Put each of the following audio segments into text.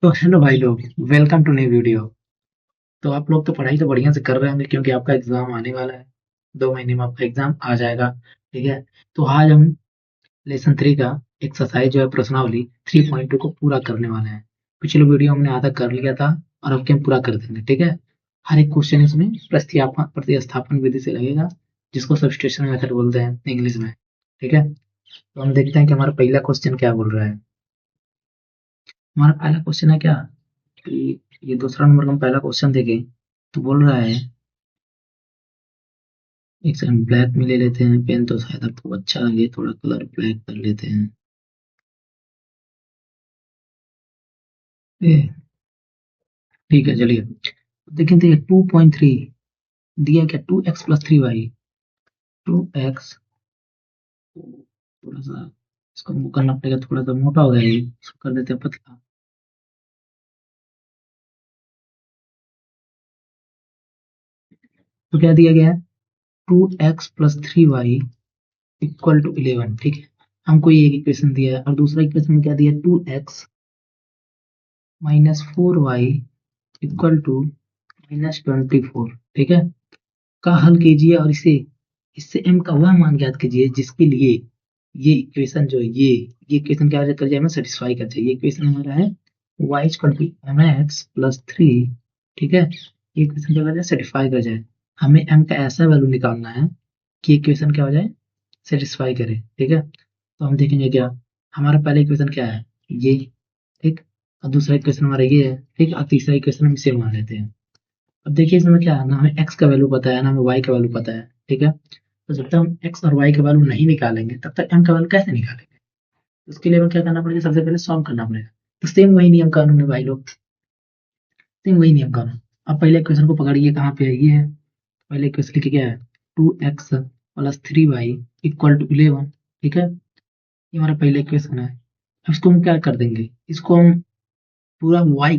तो हेलो भाई लोग, वेलकम टू न्यू वीडियो। तो आप लोग तो पढ़ाई तो बढ़िया से कर रहे होंगे क्योंकि आपका एग्जाम आने वाला है। 2 महीने में आपका एग्जाम आ जाएगा। ठीक है। तो आज हम लेसन 3 का एक्सरसाइज जो है प्रश्नावली 3.2 को पूरा करने वाले हैं। पिछले वीडियो हमने आधा कर लिया था और अब के हम पूरा कर देंगे। ठीक है। हर एक क्वेश्चन इसमें प्रतिस्थापन विधि से लगेगा, जिसको सब्स्टिट्यूशन मेथड बोलते हैं इंग्लिश में। ठीक है। तो हम देखते हैं कि हमारा पहला क्वेश्चन क्या बोल रहा है। हमारा पहला क्वेश्चन है क्या कि ये दूसरा नंबर का हम पहला क्वेश्चन देखें तो बोल रहा है। एक सेकंड, ब्लैक में ले लेते हैं पेन तो शायद आपको अच्छा लगे, थोड़ा कलर ब्लैक कर लेते हैं। ए, ठीक है चलिए। देखें तो ये 2.3 दिया क्या, 2x+3y। 2x थोड़ा सा इसको वो करना पड़ेगा, थोड़ा सा मोटा हो गया ये, इसको कर देते हैं पतला। तो क्या दिया गया है, 2x+3y इक्वल टू 11। ठीक है। हमको ये एक इक्वेशन दिया है और दूसरा इक्वेशन में क्या दिया है, 2x-4y इक्वल टू -24। ठीक है। का हल कीजिए और इसे इससे m का वह मान ज्ञात कीजिए जिसके लिए ये इक्वेशन जो है ये इक्वेशन क्या कर जाए, हमें सेटिस्फाई कर जाए। ये इक्वेशन हमारा है y इक्वल टू mx+3। ठीक है। ये इक्वेशन क्या कर जाए, सेटिस्फाई कर जाए। हमें m का ऐसा वैल्यू निकालना है कि इक्वेशन क्या हो जाए, सेटिस्फाई करे। ठीक है। तो हम देखेंगे क्या, हमारा पहला इक्वेशन क्या है, ये। ठीक। और दूसरा इक्वेशन हमारा ये है। ठीक। और तीसरा इक्वेशन हम इसे मान लेते हैं। अब देखिए इसमें क्या है ना, हमें x का वैल्यू पता है ना हमें y का वैल्यू पता है। ठीक है। तो जब तक हम x और y का वैल्यू नहीं निकालेंगे तब तक m का वैल्यू कैसे निकालेंगे। उसके लिए हमें क्या करना पड़ेगा, सबसे पहले सॉल्व करना पड़ेगा। तो सेम वही नियम कानून है भाई लोग, सेम वही नियम कानून। अब पहले इक्वेशन को पकड़िए, कहाँ पे है, ये है। पहले इक्वेशन लिखिए क्या है, 2x+3y इक्वल टू 11। ठीक है। ये हमारा पहला इक्वेशन है। अब इसको हम क्या कर देंगे, इसको हम पूरा y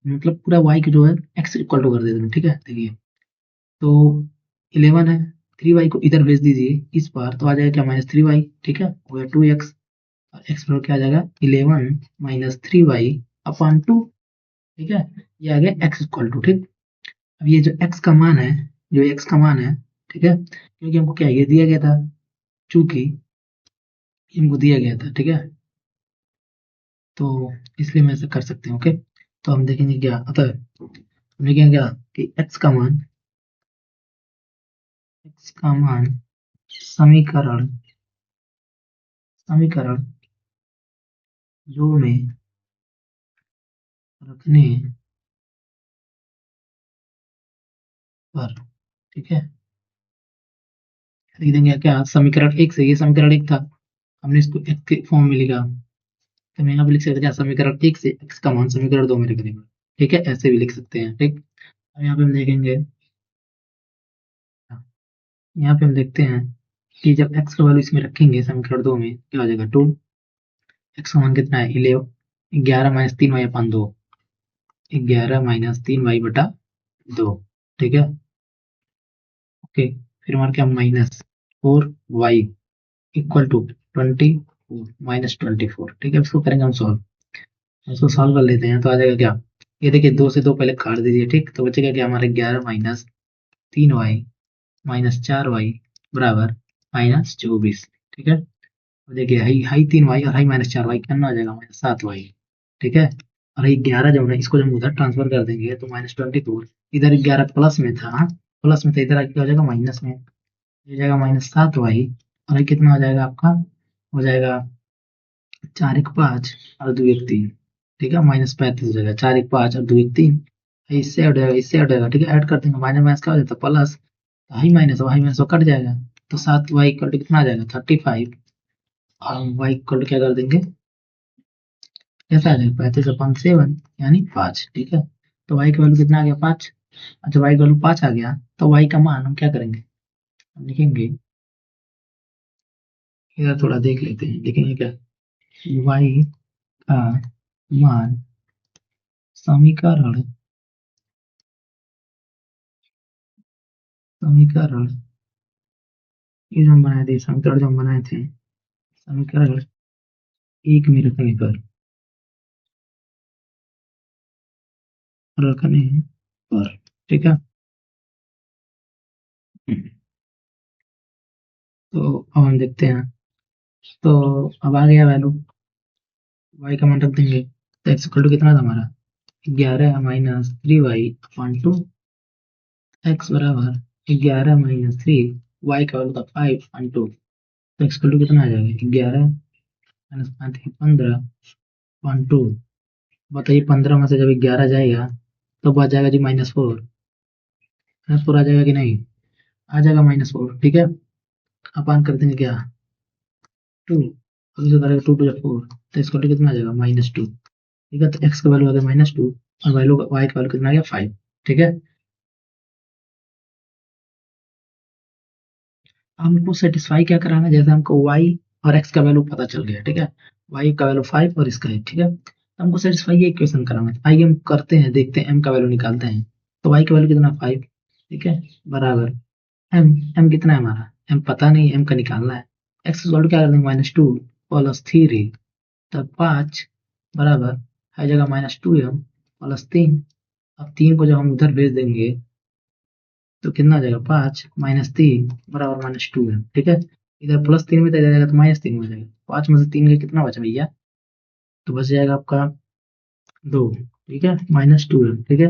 मतलब पूरा y की जो है x इक्वल टू कर दे देंगे। ठीक है। देखिए तो 11 है, 3y को इधर भेज दीजिए इस बार, तो आ जाएगा क्या, -3y। ठीक है। हो गया 2x और x बराबर क्या आ जाएगा, 11 - 3y अपॉन 2। ठीक है। ये आ गया x इक्वल टू। ठीक। अब ये जो x का मान है, जो x का मान है, ठीक है, क्योंकि हमको क्या ये दिया गया था, चूंकि हमको दिया गया था। ठीक है। तो इसलिए मैं ऐसा कर सकते हैं। ओके। तो हम देखेंगे क्या अतः हम लिखेंगे क्या कि x का मान समीकरण समीकरण जो में रखने पर। ठीक है। लिख देंगे क्या, समीकरण एक से, ये समीकरण एक था, हमने इसको एक के फॉर्म में लिखा। तो हम यहाँ पे लिख सकते हैं क्या, समीकरण एक से x का मान समीकरण दो में लिख देंगे। ठीक है। ऐसे भी लिख सकते हैं। ठीक। अब यहाँ पे हम देखेंगे, यहाँ पे हम देखते हैं कि जब x का वैल्यू इसमें रखेंगे समीकरण दो में, क्या हो जाएगा, 2। x का मान कितना है, 11, 11 - 3y अपन 2, 11 - 3y/2। ठीक है। ओके। फिर हमारे क्या, -4y इक्वल टू 24 -24। ठीक है। इसको करेंगे हम सॉल्व। इसको सॉल्व कर लेते हैं तो आ जाएगा क्या, ये देखिए 2 से 2 पहले काट दीजिए। ठीक। तो बचेगा क्या हमारे 11 - 3y - 4y बराबर -24। ठीक है। अब देखिए हाई हाई 3y और हाई -4y कितना आ जाएगा, -7y। ठीक है। और ये 11 जो है ना, इसको जब उधर ट्रांसफर कर देंगे तो -24, इधर 11 प्लस में था, प्लस में था, इधर आके हो जाएगा माइनस में, ये जाएगा -7y। और ये कितना हो जाएगा आपका, हो जाएगा 4 × 1 = 5 और 2 × 1 = 3। ठीक है। -35 हो जाएगा, 4 × 1 = 5 और 2 × 1 = 3। इससे हट जाएगा, इससे हट जाएगा। ठीक है। ऐड कर देंगे, माइनस माइनस क्या हो जाता है, प्लस। हाई माइनस वो कट जाएगा। तो 7y इक्वल टू कितना आ जाएगा, 35। और y इक्वल टू क्या कर देंगे, कैसा आ जाएगा, 35/7 यानी 5। ठीक है। तो y का वैल्यू कितना आ गया, 5। अच्छा, y का वैल्यू 5 आ गया तो y का मान हम क्या करेंगे, हम लिखेंगे, इधर थोड़ा देख लेते हैं, लिखेंगे क्या, y का मान समीकरण समीकरण ये जो हम बनाए थे, समीकरण जो हम बनाए थे, समीकरण एक में रखने पर। रखने पर, ठीक है। तो अब हम देखते हैं, तो अब आ गया वैल्यू, y का मान रख देंगे, तो x इक्वल टू कितना था हमारा 11 माइनस 3y अपॉन 2, x बराबर 11 माइनस 3, y का वैल्यू था 5 अपॉन 2, तो x इक्वल टू कितना आ जाएगा 11 माइनस 5 15 अपॉन 2। बताइए 15 में से जब 11 जाएगा तो बच जाएगा जी -4, -4 आ जाएगा कि नहीं, आ जाएगा -4, ठीक है। अपन कर देंगे क्या 2, अभी से करेगा 2 टू 4, तो इसका टू कितना आ जाएगा -2, ठीक है। तो x का वैल्यू आ गया -2 और वैल्यू y का वैल्यू कितना आ गया 5, ठीक है। हमको सेटिस्फाई क्या कराना है, जैसे हमको y और x का वैल्यू पता चल गया, ठीक है। y का वैल्यू 5 और इसका है, ठीक है। तो हमको सेटिस्फाई ये इक्वेशन कराना है, आइए हम करते हैं, देखते हैं m का वैल्यू निकालते हैं। तो y का वैल्यू कितना 5, ठीक है, बराबर m, m कितना है हमारा, m पता नहीं, m का निकालना है। x इक्वल क्या कर देंगे -2 प्लस 3, तब 5 बराबर हर जगह -2m प्लस 3। अब 3 को जब हम उधर भेज देंगे तो कितना आ जाएगा 5 माइनस 3 बराबर -2m, ठीक है। इधर +3 में तो जाएगा तो -3 में जाएगा, 5 में से 3 का कितना बचा भैया, तो बच जाएगा आपका 2, ठीक है, -2m, ठीक है।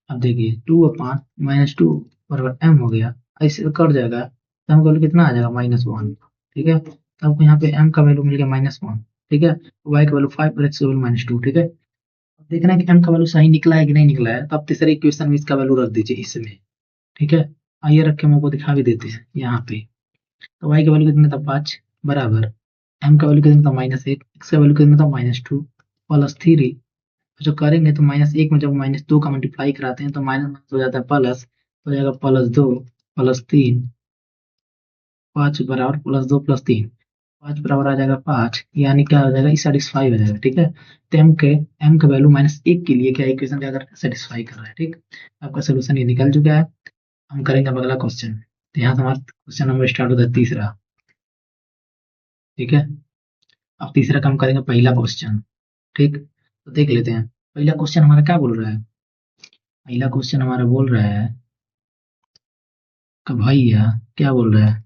अब देखिए 2 और 5 -2 बराबर m हो गया, ऐसे कट जाएगा तो हमको वैल्यू कितना आ जाएगा -1, ठीक है। तो आपको यहाँ पे m का वैल्यू मिल गया -1, ठीक है। y का वैल्यू 5 और x का वैल्यू -2, ठीक है। अब देखना है कि m का वैल्यू सही निकला है कि नहीं निकला है, तो आप तीसरे इक्वेशन में इसका वैल्यू रख दीजिए इसमें, ठीक है। आइए रख के हम आपको दिखा भी देते हैं यहाँ पे। तो y का वैल्यू कितना था 5 बराबर m का वैल्यू कितना था -1, x का वैल्यू कितना था -2 प्लस 3। जो करेंगे तो -1 में जब -2 का मल्टीप्लाई कराते हैं तो माइनस हो जाता है प्लस, हो जाएगा +2 प्लस 3, 5 बराबर +2 प्लस 3, 5 बराबर आ जाएगा 5, यानी क्या हो जाएगा, सेटिस्फाई हो जाएगा, ठीक है। तो m का वैल्यू -1 के लिए क्या इक्वेशन क्या कर रहा है, सेटिस्फाई कर रहा है, ठीक। आपका सोल्यूशन ये निकल चुका है। हम करेंगे अब अगला क्वेश्चन, तो यहाँ से हमारा क्वेश्चन नंबर स्टार्ट होता है तीसरा, ठीक है। अब तीसरा काम करेंगे पहला क्वेश्चन, ठीक। तो देख लेते हैं पहला क्वेश्चन हमारा क्या बोल रहा है। पहला क्वेश्चन हमारा बोल रहा है कि भैया क्या बोल रहा है,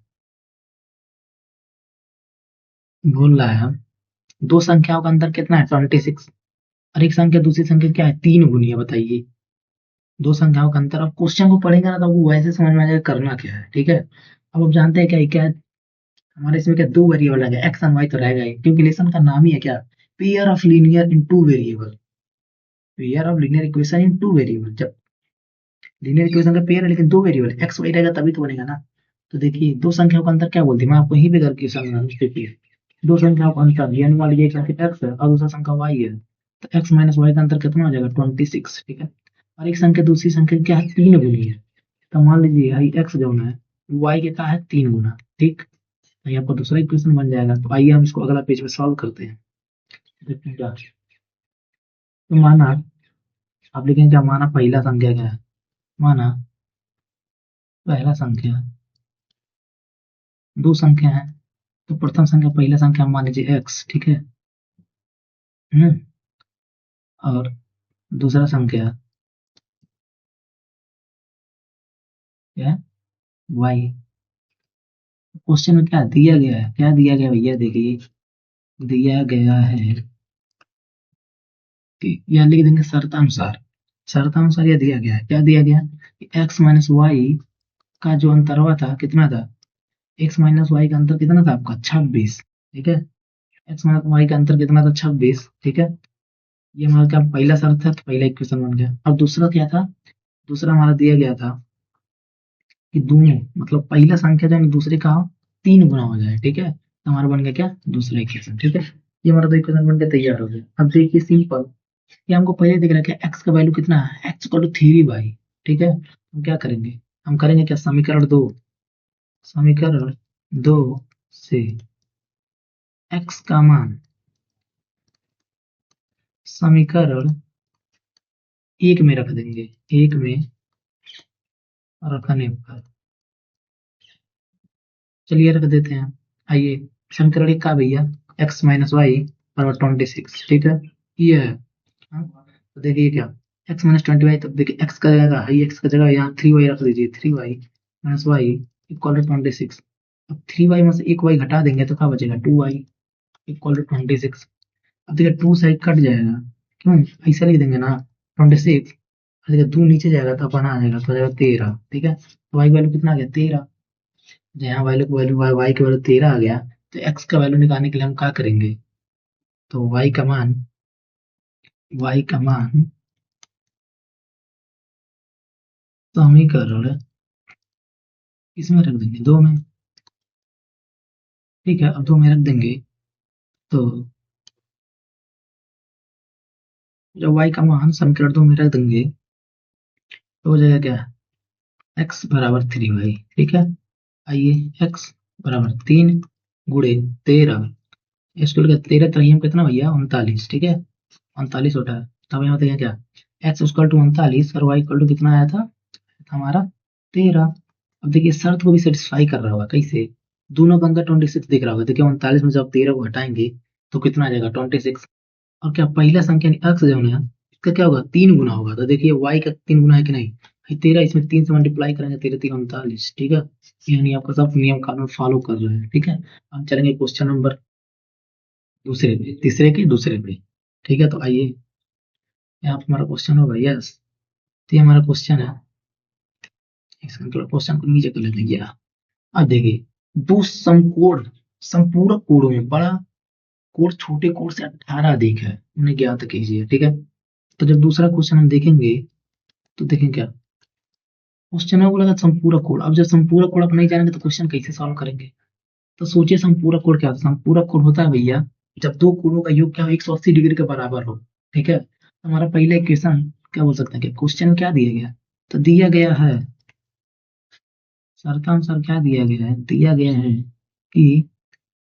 बोल रहा है दो संख्याओं का अंतर कितना है 26, और एक संख्या दूसरी संख्या क्या है 3 गुनी है, बताइए दो संख्याओं का अंतर। अब क्वेश्चन को पढ़ेंगे ना तो आपको वैसे समझ में आ जाएगा करना क्या है, ठीक है। अब आप जानते हैं क्या क्या है? हमारे इसमें क्या दो वेरिएबल रहेगा, एक्स एंड वाई तो रहेगा ही, क्योंकि रिलेशन का नाम ही है क्या, pair of linear in two variable, pair of linear equation in two variable. जब लीनियर इक्वेशन का पेयर है लेकिन दो वेरिएबल एक्स वाई रहेगा तभी तो बनेगा ना। तो देखिए दो संख्याओं का अंतर क्या बोलती है, मैं आपको यहीं पे करके समझा देखिए। दो संख्याओं का अंतर, यानी मान लीजिए एक संख्या एक्स है और दूसरा संख्या वाई है, तो एक्स माइनस वाई का अंतर कितना हो जाएगा 26, ठीक है। और एक संख्या दूसरी संख्या क्या है 3 गुनी है, तो मान लीजिए भाई एक्स जो है वाई के क्या है 3 गुना, ठीक। तो ये आपको दूसरा इक्वेशन बन जाएगा। तो आइए हम इसको अगला पेज में सॉल्व करते हैं, देखते हैं क्या। तो माना आप लिखेंगे क्या, माना पहला संख्या क्या है, माना पहला संख्या दो संख्या है, तो प्रथम संख्या पहला संख्या मान लीजिए एक्स, ठीक है। हम्म, और दूसरा संख्या क्या है वाई। क्वेश्चन में क्या दिया गया है, क्या दिया गया भैया, देखिए दिया गया है कि यह लिख देंगे शर्तानुसार, शर्तानुसार यह दिया गया है, क्या दिया गया कि एक्स माइनस वाई का जो अंतर हुआ था कितना था, एक्स माइनस वाई का अंतर कितना था आपका 26, ठीक है। एक्स माइनस वाई का अंतर कितना था 26, ठीक है। ये हमारा क्या पहला शर्त था, तो पहला इक्वेशन बन गया। अब दूसरा क्या था, दूसरा हमारा दिया गया था कि दोनों मतलब पहला संख्या जो है दूसरे का 3 गुना हो जाए, ठीक है। तो हमारा बन गया क्या दूसरा इक्वेशन, ठीक है। ये हमारा दो इक्वेशन बन के तैयार हो गया। अब देखिए सिंपल, ये हमको पहले दिख रहा है कि एक्स का वैल्यू कितना है, एक्स इक्वल टू 3 बाई, ठीक है। हम क्या करेंगे, हम करेंगे क्या समीकरण दो से एक्स का मान समीकरण एक में रख देंगे, एक में रखने पर चलिए रख देते हैं। आइए समीकरण एक का भैया एक्स माइनस वाई बराबर 26, ठीक है, ये है। हाँ, तो देखिए क्या x माइनस 20y, तब देखिए x का जगह हाई, x का जगह यहाँ 3y रख दीजिए, 3y minus Y equal to 26। अब 3y में से एक y घटा देंगे तो क्या बचेगा, 2y इक्वल टू 26। अब देखिए 2 साइड कट जाएगा, क्यों ऐसा लिख देंगे ना 26। देखिए 2 नीचे जाएगा तो अपना आ जाएगा, तो आ जाएगा 13। ठीक है, तो y की वैल्यू कितना आ गया, 13। यहाँ वैल्यू y की वैल्यू 13 आ गया, तो x का वैल्यू निकालने के लिए हम क्या करेंगे, तो y का मान समीकरण इसमें रख देंगे, 2 में। ठीक है, अब 2 में रख देंगे तो जब y का मान समीकरण 2 में रख देंगे तो हो जाएगा क्या, x बराबर 3y। ठीक है, आइए x बराबर 3 गुणे 13, स्कूल का 13 3 कितना भैया, 39। ठीक है, 39 होता है। तब यहाँ बताइए क्या, x इक्वल टू 39 और y इक्वल टू कितना आया था हमारा, 13। अब देखिए शर्त को भी सेटिस्फाई कर रहा होगा, कैसे, दोनों का अंदर 26 दिख रहा होगा। देखिए 39 में जब 13 को हटाएंगे तो कितना आ जाएगा, 26। और क्या पहला संख्या x जो है इसका क्या होगा, 3 गुना होगा। तो देखिए y का 3 गुना है कि नहीं, 13, इसमें 3 से मल्टीप्लाई करेंगे, 13 3 39। ठीक है, यानी आपका सब नियम कानून फॉलो कर रहे हैं। ठीक है, हम चलेंगे क्वेश्चन नंबर दूसरे पे, तीसरे के दूसरे पे। ठीक है, तो आइए यहाँ पे हमारा क्वेश्चन होगा, यस, तो ये हमारा क्वेश्चन है। एक सेकंड, थोड़ा क्वेश्चन को नीचे कर लेते हैं। अब देखिए, दो समकोण संपूरक कोणों में बड़ा कोण छोटे कोण से 18 अधिक है, उन्हें ज्ञात कीजिए। ठीक है, तो जब दूसरा क्वेश्चन हम देखेंगे तो देखें क्या क्वेश्चन है, वो लगा संपूरक कोण। अब जब संपूरक कोण आप नहीं जानेंगे तो क्वेश्चन कैसे सॉल्व करेंगे। तो सोचिए संपूरक कोण क्या होता है। संपूरक कोण होता है भैया जब दो कोणों का योग क्या हो, 180 डिग्री के बराबर हो। ठीक है, हमारा पहला इक्वेशन क्या बोल सकते हैं कि क्वेश्चन क्या दिया गया, तो दिया गया है शर्तानुसार, क्या दिया गया है, दिया गया है कि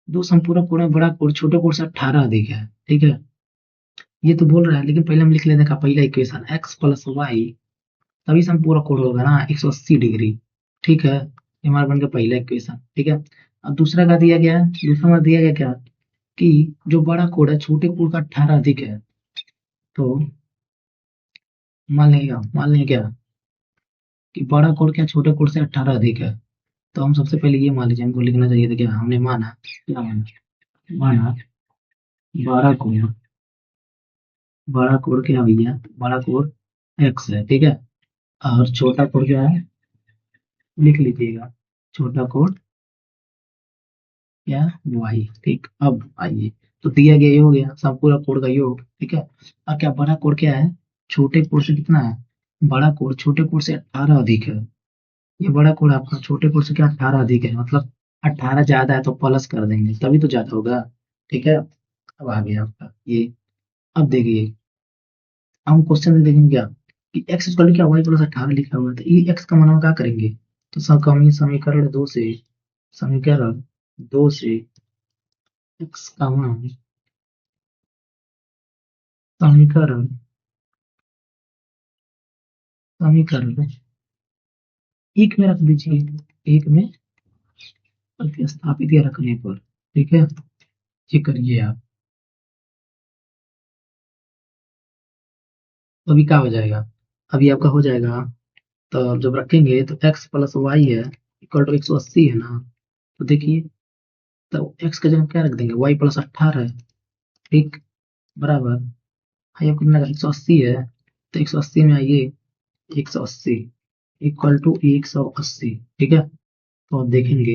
दो संपूरक कोण में बड़ा कोण छोटे कोण से 18 अधिक है। ठीक है, ये तो बोल रहा है, लेकिन पहले हम लिख लेते हैं का पहला इक्वेशन, x प्लस वाई, तभी संपूरक कोण होगा ना 180 डिग्री। ठीक है, ये हमारा बन गया पहला इक्वेशन। ठीक है, अब दूसरा का दिया गया है, दूसरा में दिया गया क्या कि जो बड़ा कोण है छोटे कोण का 18 अधिक है। तो मान लेंगे क्या कि बड़ा कोण क्या छोटे कोण से 18 अधिक है। तो हम सबसे पहले ये मान लीजिए, हमको लिखना चाहिए था क्या, हमने माना क्या माना बड़ा कोण, बड़ा कोण क्या भैया, बड़ा कोण x है। ठीक है, और छोटा कोण क्या है, लिख लीजिएगा, छोटा कोण क्या, y। ठीक, अब आइए, तो दिया गया ये हो गया सब पूरा कोण का योग। ठीक है, अब क्या बड़ा कोण क्या है, छोटे कोण से कितना है, बड़ा कोण छोटे कोण से 18 अधिक है। ये बड़ा कोण आपका छोटे कोण से क्या 18 अधिक है, मतलब 18 ज्यादा है तो प्लस कर देंगे तभी तो ज्यादा होगा। ठीक है, अब आ गया आपका ये। अब देखिए हम क्वेश्चन में देखेंगे क्या कि x इक्वल क्या, y प्लस 18 लिखा हुआ है, तो ये x का मान हम क्या करेंगे, तो समीकरण 2 से, समीकरण 2 से x का मान, समीकरण समीकरण एक में रख दीजिए, एक में प्रतिस्थापित या रखने पर। ठीक है, ये करिए आप, तो अभी क्या हो जाएगा, अभी आपका हो जाएगा। तो जब रखेंगे तो x प्लस वाई है इक्वल टू 180 है ना, तो देखिए तो x का जगह क्या रख देंगे, y प्लस 18 है। ठीक, बराबर, हाई आपको कितना 180 है, तो 180 में आइए 180 इक्वल टू 180। ठीक है, तो आप देखेंगे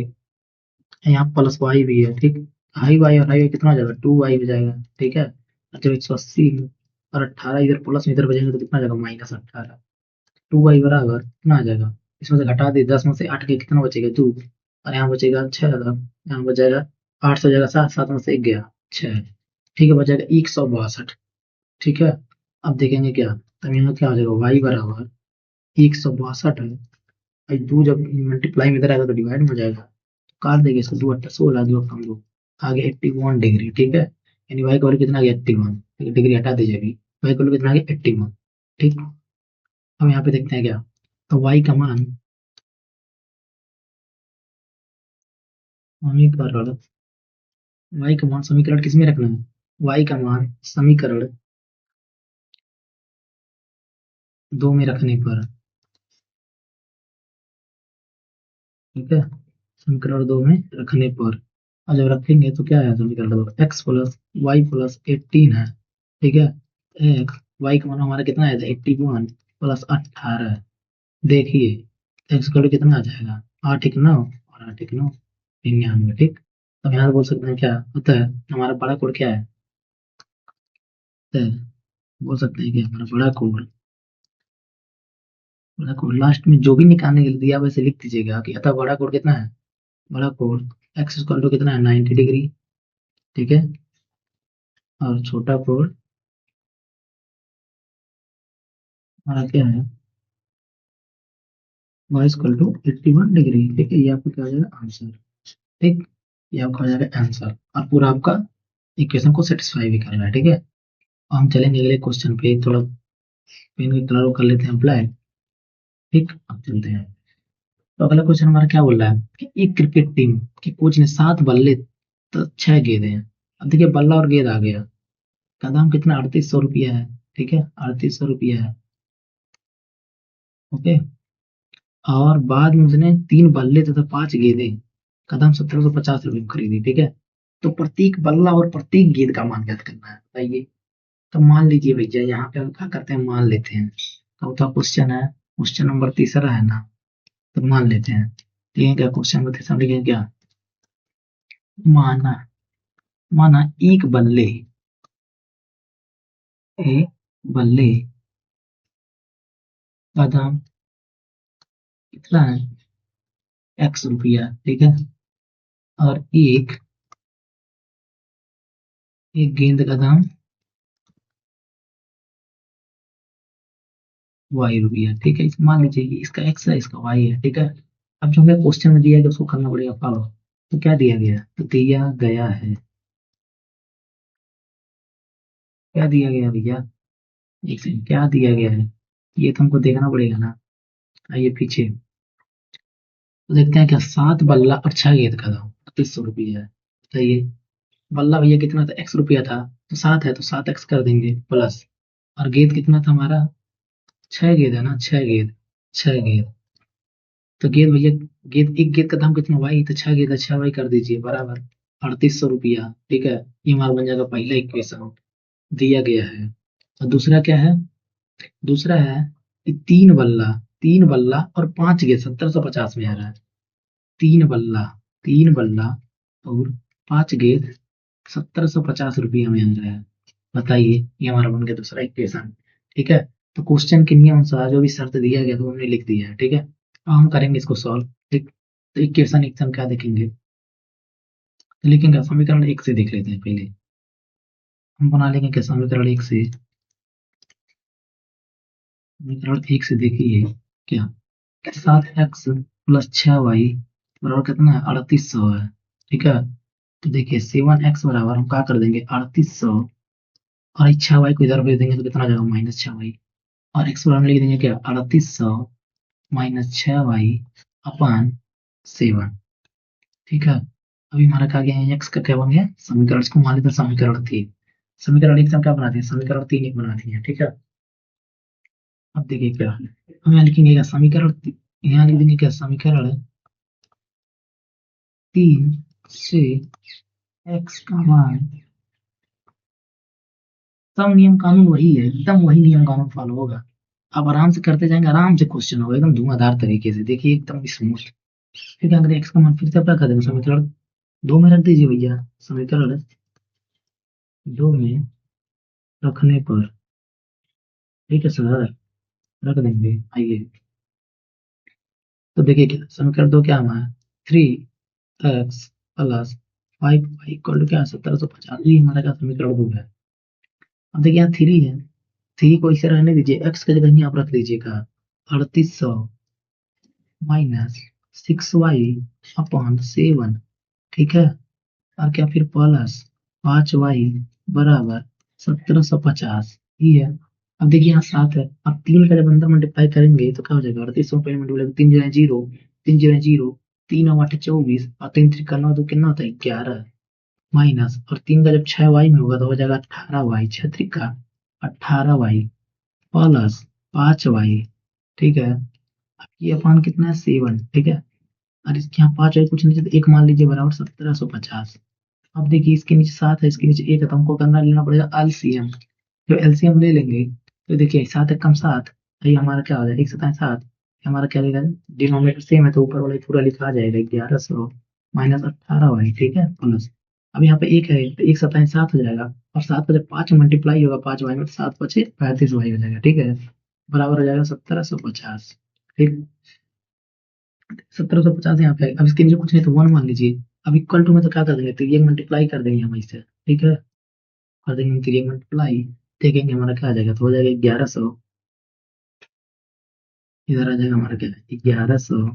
यहाँ प्लस वाई भी है। ठीक, हाई वाई और हाई वाई कितना हो जाएगा, 2y हो जाएगा। ठीक है, और जब 180 और 18 इधर प्लस में इधर बचेंगे तो कितना आ जाएगा, -18। 2y बराबर कितना आ जाएगा, इसमें से घटा दे 10 में से 8 के कितना बचेगा, 2, और यहाँ बचेगा 6, यहाँ बच जाएगा 8 से जाएगा 7, 7 में से 1 गया 6। ठीक है, बचेगा 162। ठीक है, अब देखेंगे क्या, तब यहाँ क्या हो जाएगा, y बराबर 162 है, और 2 जब मल्टीप्लाई में इधर आएगा तो डिवाइड में हो जाएगा, तो काट देंगे इसको, 2 8 16, 2 कम 2, आगे 81 डिग्री। ठीक है, यानी y का वैल्यू कितना आ गया, 81। डिग्री हटा दीजिए, अभी y का वैल्यू कितना आ गया, 81। ठीक, अब यहाँ पे देखते हैं क्या, तो y का मान समीकरण, y का मान समीकरण किसमें रखना है, y का मान समीकरण 2 में रखने पर, ठीक है, समीकरण 2 में रखने पर, और जब रखेंगे तो क्या है समीकरण 2, एक्स प्लस वाई प्लस 18 है, ठीक है, एक्स वाई का मान हमारा कितना आया था 81 प्लस 18, देखिए एक्स का कितना आ जाएगा 8 एक 9 और 8 एक 9 99, ठीक। अब यहाँ बोल सकते हैं क्या होता है हमारा बड़ा कोड क्या है, तो बोल सकते हैं कि हमारा बड़ा कोड लास्ट में जो भी निकालने के लिए दिया वैसे लिख दीजिएगा कि अतः बड़ा कोड कितना है, बड़ा कोड एक्स स्क्वायर टू कितना है 90 डिग्री, ठीक है, और छोटा कोड हमारा क्या है वाई स्क्वायर टू 81 डिग्री, ठीक है, ये आपका क्या हो जाएगा आंसर, ठीक, ये आपका हो जाएगा आंसर, और पूरा आपका इक्वेशन को सेटिस्फाई भी करना है, ठीक है। अब हम चलेंगे अगले क्वेश्चन पे, थोड़ा पेन का कलर कर लेते हैं अप्लाई, ठीक, अब चलते हैं। तो अगला क्वेश्चन हमारा क्या बोल रहा है कि एक क्रिकेट टीम के कोच ने 7 बल्ले तो 6 गेंद हैं, अब देखिए बल्ला और गेंद आ गया, का दाम कितना 3800 रुपया है, ठीक है, 3800 रुपया है, ओके, और बाद में उसने 3 बल्ले तथा 5 गेंदे का दाम 1750 रुपये में खरीदी, ठीक है, तो प्रत्येक बल्ला और प्रत्येक गेंद का मान ज्ञात करना है, बताइए। तो मान लीजिए भैया यहाँ पे हम क्या करते हैं मान लेते हैं, चौथा क्वेश्चन है, क्वेश्चन नंबर तीसरा है ना, तो मान लेते हैं, ठीक है, क्या क्वेश्चन नंबर तीसरा लिखेंगे क्या, माना माना एक बल्ले का दाम कितना है x रुपया, ठीक है, और एक गेंद का दाम y रुपया, ठीक है, मान लीजिए कि इसका x है इसका y है, ठीक है। अब जो हमें क्वेश्चन में दिया है उसको करना पड़ेगा फॉलो, तो क्या दिया गया है, तो दिया गया है, क्या दिया गया भैया, एक सेकंड, क्या दिया गया है, ये तो हमको देखना पड़ेगा ना, आइए पीछे, तो देखते हैं क्या 7 बल्ला और 6 गेंद का दाम 3800 रुपया है, बताइए, बल्ला भैया कितना था x रुपया था, तो 7 है तो 7x कर देंगे प्लस, और गेंद कितना था हमारा 6 गेंद है ना, 6 गेंद, तो गेंद भैया, गेंद एक गेंद का दाम कितना वाई, तो 6 गेंद है 6 वाई कर दीजिए बराबर 3800 रुपया, ठीक है, ये हमारा बन जाएगा पहला इक्वेशन, दिया गया है। और दूसरा क्या है, दूसरा है कि 3 बल्ला और 5 गेंद 1750 में आ रहा है, 3 बल्ला 3 बल्ला और 5 गेंद 1750 रुपया में आ रहा है, बताइए, ये हमारा बन गया दूसरा इक्वेशन, ठीक है। तो क्वेश्चन के नियम अनुसार जो भी शर्त दिया गया तो हमने लिख दिया है, ठीक है, अब हम करेंगे इसको सॉल्व, ठीक, तो इक्वेशन एक हम क्या देखेंगे, तो लिखेंगे समीकरण 1 से देख लेते हैं पहले, हम बना लेंगे क्या समीकरण 1 से, समीकरण 1 से देखिए क्या, 7x प्लस 6y बराबर कितना है 3800 है, ठीक है, तो देखिए 7x बराबर हम क्या कर देंगे 3800, और 6y को इधर भेज देंगे तो कितना आ जाएगा -6y, और x बराबर लिख देंगे क्या 3800 -6y अपान 7, ठीक है। अभी हमारा क्या गया है x का क्या बन गया समीकरण, इसको मान लेते हैं समीकरण 3, समीकरण 1 से हम क्या बनाते हैं समीकरण 3 एक बनाते हैं, ठीक है। अब देखिए क्या हम यहाँ लिखेंगे क्या समीकरण, यहाँ लिख देंगे क्या समीकरण 3 से x का मान, सब नियम कानून वही है, एकदम वही नियम कानून फॉलो होगा, आप आराम से करते जाएंगे, आराम से क्वेश्चन होगा एकदम धुआंधार तरीके से, देखिए एकदम स्मूथ, फिर अगर एक्स का मान फिर से अप्लाई कर देंगे समीकरण 2 में रख दीजिए भैया, समीकरण 2 में रखने पर, ठीक है सर, रख देंगे, आइए, तो देखिए क्या समीकरण 2 क्या हमारा 3x plus 5y equal to क्या 1750, ये हमारा क्या समीकरण 2 है। अब देखिए यहाँ 3 है, 3 को इसे रहने दीजिए, x की जगह ही आप रख दीजिएगा 3800 माइनस 6y अपॉन 7, ठीक है, और क्या फिर प्लस 5y बराबर 1750, ये है। अब देखिए यहाँ 7 है, अब 3 का जब अंदर मल्टीप्लाई करेंगे तो क्या हो जाएगा 3800 पहले multiply 3 zero zero, 3 zero zero, 3 और 8 24, और 3 3 करना तो कितना होता है 11, माइनस, और 3 का जब 6y में होगा तो हो जाएगा 18y, 6 3 का 18y प्लस 5y, ठीक है। अब ये अपान कितना है 7, ठीक है। और इसके यहाँ 5y कुछ नीचे तो 1 मान लीजिए बराबर 1750। अब देखिए इसके नीचे 7 है, इसके नीचे 1 है, तो हमको करना लेना पड़ेगा एलसीएम। जो एलसीएम ले लेंगे तो देखिए 7 एक कम 7, ये हमारा क्या हो जाएगा 1 7 हमारा क्या रहेगा, डिनोमिनेटर सेम है तो ऊपर वाला पूरा लिखा आ जाएगा 1100 माइनस 18y, ठीक है, प्लस। अब यहाँ पे 1 है तो 1 7 हो जाएगा, और 7 पर जब 5 मल्टीप्लाई होगा 5y में, तो 7 5 35y हो जाएगा, ठीक है, बराबर हो जाएगा 1750, ठीक। 1750 यहाँ पे। अब इसके नीचे कुछ नहीं तो 1 मान लीजिए। अब इक्वल टू में तो क्या कर देंगे, तो ये मल्टीप्लाई कर देंगे हम इससे, ठीक है, कर देंगे हम 3 मल्टीप्लाई, देखेंगे हमारा क्या आ जाएगा, तो हो जाएगा 1100, इधर आ जाएगा हमारा क्या 1100,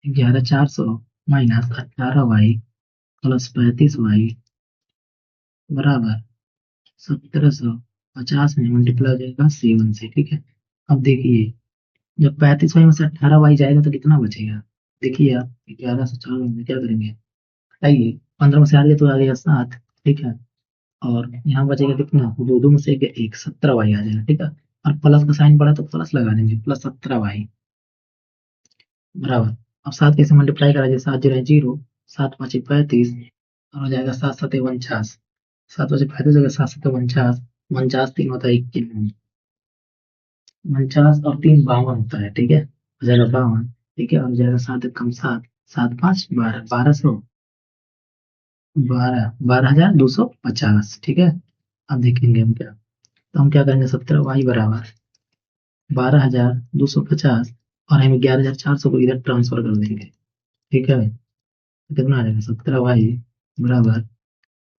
11400 माइनस 18y प्लस 35y बराबर 1750 में मल्टीप्लाई हो जाएगा 7 से, ठीक है। अब देखिए जब 35y में से 18y जाएगा तो कितना बचेगा, देखिए आप 1100 में क्या करेंगे, हटाइए, 15 में से आ गया तो आ गया 7, ठीक है। और यहाँ बचेगा कितना, दो दो में से एक 17y आ जाएगा, ठीक है। और प्लस का साइन पड़ा तो प्लस लगा देंगे, प्लस 17y बराबर। अब 7 कैसे मल्टीप्लाई करा जाए, 7 जीरो है 0, 7 5 35, और हो जाएगा 7 7 49, 7 5 35 हो गया, 7 7 49, 49 3 होता है 51, 49 और 3 52 होता है, ठीक है, हो जाएगा 52, ठीक है। और हो जाएगा 7 एक कम 7, 7 5 12, 1200, 12,250, ठीक है। अब देखेंगे हम क्या, तो हम क्या करेंगे, 17y बराबर 12,250, और हम 11,400 को इधर ट्रांसफर कर देंगे, ठीक है। तो कितना आ जाएगा 17y बराबर,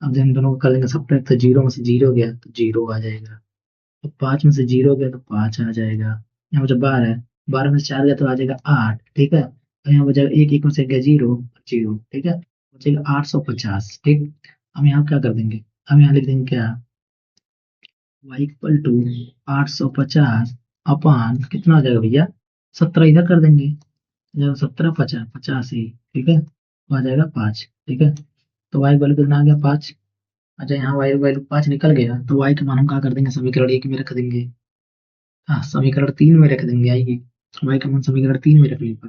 अब जब हम दोनों को कर लेंगे सब्ट्रैक्ट, तो 0 में से 0 गया तो 0 आ जाएगा, तो 5 में से 0 गया तो 5 आ जाएगा। यहाँ पर 12 है, 12 में से 4 गया तो आ जाएगा 8, ठीक है। और यहाँ बचेगा एक, एक में से गया 0 0, ठीक है, बचेगा 850, ठीक। हम यहाँ क्या कर देंगे, हम यहाँ लिख देंगे क्या, y इक्वल टू 850 अपान कितना हो जाएगा भैया, 17 इधर कर देंगे, जब 17 50 85, ठीक है, तो आ जाएगा 5, ठीक है। तो y वैल्यू कितना आ गया 5। अच्छा यहाँ y वैल्यू 5 निकल गया, तो y का मान हम क्या कर देंगे, समीकरण 1 में रख देंगे, हाँ समीकरण 3 में रख देंगे, आइए y का मान समीकरण 3 में रखने पर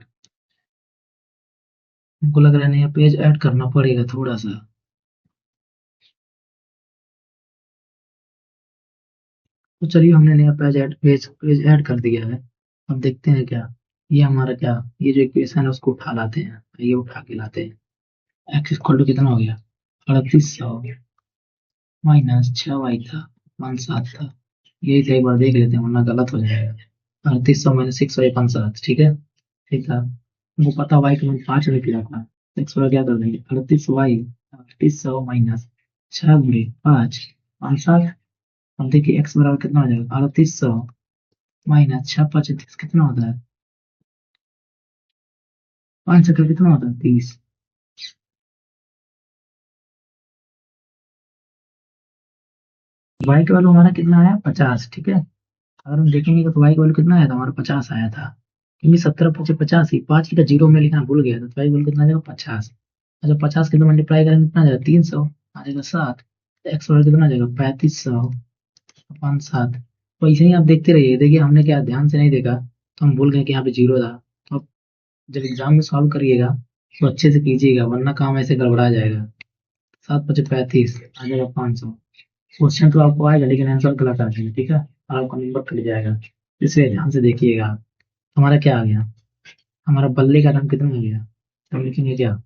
हमको लग रहा है नया पेज ऐड करना पड़ेगा थोड़ा सा। तो चलिए हमने नया पेज ऐड कर दिया है। अब देखते हैं क्या, ये हमारा क्या, ये जो इक्वेशन है उसको उठा लाते हैं, ये उठा के लाते हैं। एक्स इक्वल टू कितना हो गया, 3800 माइनस 6y था 57 था, यही था, एक बार देख लेते हैं वरना गलत हो जाएगा। 3800 माइनस 6 ठीक है, ठीक था। हमको पता y का मान 5 निकला था, एक्स वाला क्या कर देंगे, 38y 3800 माइनस 6 गुणे 5 57। अब देखिए x बराबर कितना हो जाएगा, 3800 माइनस 6 5 30 कितना होता है, 5 से कितना होता है 30। y का वैल्यू हमारा कितना आया 50, ठीक है। अगर हम देखेंगे तो y का वैल्यू कितना आया था हमारा 50 आया था, क्योंकि 17 पचे 85 5 की का जीरो में लिखना भूल गया था, तो y का वैल्यू कितना आ जाएगा 50। अच्छा 50 के तो मल्टीप्लाई करेंगे कितना आ जाएगा 300, आ जाएगा 7, तो x वैल्यू कितना आ जाएगा 3500 अपन 7। तो ऐसे ही आप देखते रहिए, देखिए हमने क्या ध्यान से नहीं देखा तो हम भूल गए कि यहाँ पे जीरो था। तो अब जब एग्जाम में सॉल्व करिएगा तो अच्छे से कीजिएगा, वरना काम ऐसे गड़बड़ा जाएगा। 7 पचे 35 आ जाएगा 500। क्वेश्चन तो आपको आएगा लेकिन आंसर गलत आ जाएगा, ठीक है, और आपका नंबर कट जाएगा, इसलिए ध्यान से देखिएगा। हमारा क्या आ गया, हमारा बल्ले का दाम कितना आ गया, तो हम लिखेंगे क्या,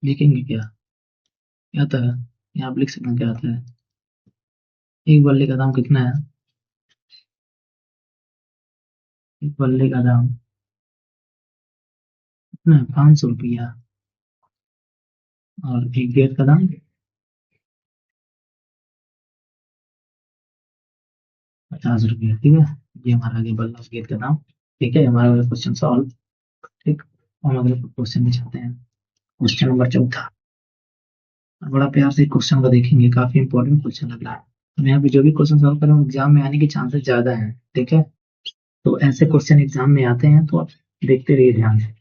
लिखेंगे क्या, क्या आता है, यहाँ आप लिख सकते हैं क्या आता है, एक बल्ले का दाम कितना है, एक बल्ले का दाम कितना है 500 रुपया, और एक गेट का दाम 50 रुपया, ठीक है। ये हमारा आगे बल्ला गेट का दाम, ठीक है, हमारा क्वेश्चन सॉल्व, ठीक। हम अगले क्वेश्चन में चलते हैं, क्वेश्चन नंबर 4। और बड़ा प्यार से क्वेश्चन को देखेंगे, काफी इंपॉर्टेंट क्वेश्चन लग रहा है। हम यहाँ पे जो भी क्वेश्चन सॉल्व करें एग्जाम में आने के चांसेस ज्यादा हैं, ठीक है। तो ऐसे क्वेश्चन एग्जाम में आते हैं तो आप देखते रहिए ध्यान से।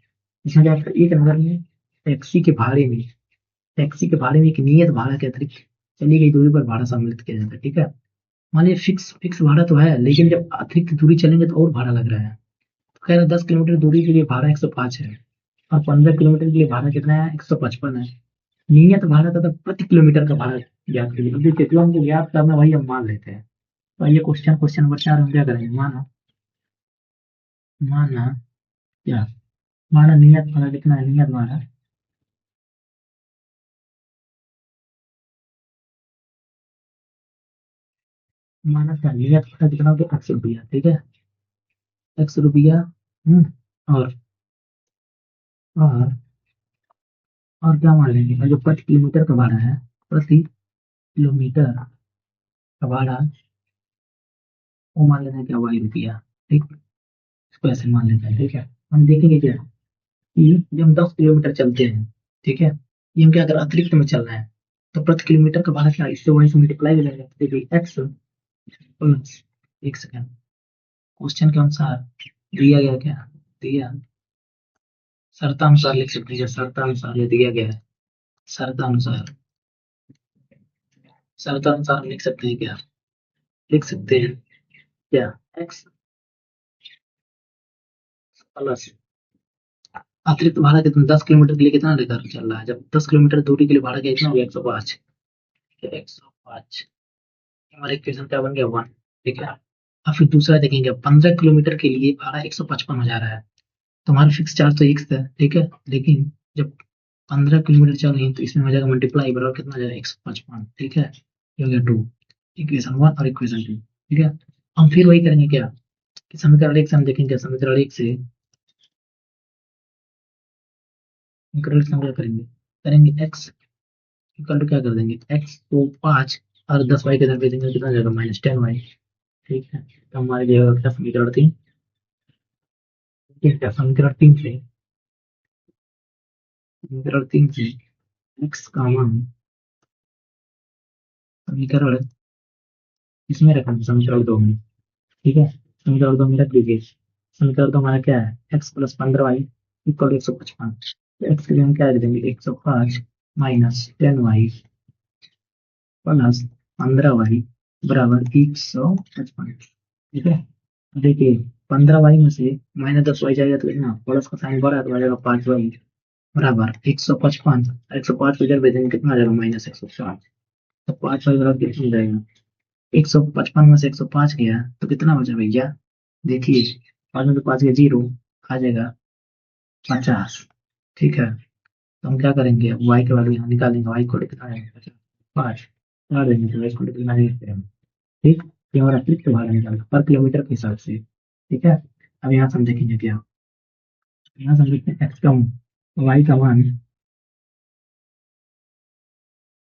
इसमें क्या एक नंबर में टैक्सी के भाड़े में, टैक्सी के भाड़े में एक नियत भाड़ा के अतिरिक्त चली गई दूरी पर भाड़ा सम्मिलित किया जाता है, ठीक है। मान लीजिए फिक्स फिक्स भाड़ा तो है, लेकिन जब अतिरिक्त दूरी चलेंगे तो और भाड़ा लग रहा है। तो कह रहा है 10 किलोमीटर दूरी के लिए भाड़ा 105 है, और 15 किलोमीटर के लिए भाड़ा कितना है, 155 है। नियत भाड़ा तथा प्रति किलोमीटर का भाड़ा ज्ञात कीजिए। अब देखिए जो हमको ज्ञात करना वही हम मान लेते हैं। तो ये क्वेश्चन क्वेश्चन नंबर 4 हम क्या करेंगे, माना माना क्या, माना नियत भाड़ा कितना है, नियत भाड़ा माना क्या, नियत भाड़ा कितना हो गया, 100 रुपया, ठीक है, 100 रुपया। और और और क्या मान लेंगे, और जो प्रति किलोमीटर का भाड़ा है, प्रति किलोमीटर का भाड़ा, वो मान लेते हैं क्या, y रुपया, ठीक। इसको ऐसे मान लेते हैं, ठीक है। हम देखेंगे क्या कि जब हम 10 किलोमीटर चलते हैं, ठीक है, ये हम क्या अगर अतिरिक्त में चल रहे हैं, तो प्रति किलोमीटर का भाड़ा क्या, इससे वहीं से मल्टीप्लाई हो जाएगा। देखिए एक्स प्लस, एक सेकेंड, क्वेश्चन के अनुसार दिया गया क्या, दिया शर्तानुसार लिख सकते हैं, शर्तानुसार ये दिया गया है, शर्तानुसार, शर्तानुसार लिख सकते हैं क्या, लिख सकते हैं क्या, एक्स प्लस अतिरिक्त भाड़ा कितना, 10 किलोमीटर के लिए कितना लेकर चल रहा है, जब 10 किलोमीटर दूरी के लिए भाड़ा कितना हो गया, 105, 105, हमारा इक्वेशन क्या बन गया, 1, ठीक है। अब फिर दूसरा देखेंगे, 15 किलोमीटर के लिए भाड़ा 155 हो जा रहा है, तो हमारा फिक्स चार्ज तो एक है, ठीक है, लेकिन जब 15 किलोमीटर चल रही है तो इसमें हो जाएगा मल्टीप्लाई, बराबर कितना हो जाएगा, 155, ठीक है, ये हो गया 2, इक्वेशन 1 और इक्वेशन 2, ठीक है। हम फिर वही करेंगे क्या, कि समीकरण 1 से हम देखेंगे, समीकरण 1 से समीकरण 1 से हम क्या करेंगे, करेंगे एक्स इक्वल टू क्या कर देंगे, एक्स को 5 और 10 वाई के इधर दे देंगे, कितना हो जाएगा, -10 वाई, ठीक है। तो हमारे जो क्या समीकरण 3, ठीक है, समीकरण 3 से, समीकरण 3 से एक्स का मान, समीकरण इसमें रखा है, समीकरण 2 में, ठीक है, समीकरण 2 में रख दीजिए। समीकरण 2 हमारा क्या है, एक्स प्लस 15 वाई इक्वल 155, तो एक्स के लिए हम क्या लिख देंगे, 105 -10 वाई प्लस 15 वाई बराबर 155, ठीक है। देखिए 15 वाई में से -10 वाई जाएगा तो कितना, प्लस का साइन बढ़ा तो आ जाएगा 5 वाई बराबर 155, 105 को इधर भेजेंगे कितना आ जाएगा, -160, तो 5 वाई बराबर कितना हो जाएगा, 155 में से 105 गया तो कितना बचा भैया, देखिए 5 में से 5 गया 0, आ जाएगा 50, ठीक है। तो हम क्या करेंगे, वाई के वैल्यू यहाँ निकालेंगे, वाई को कितना आएगा, 5 डाल देंगे तो इसको कितना देंगे, ठीक। ये हमारा फिक्स भाड़ा निकालेगा पर किलोमीटर के हिसाब से, ठीक है। अब यहाँ से हम देखेंगे क्या, यहाँ से हम देखते हैं एक्स का वाई का मान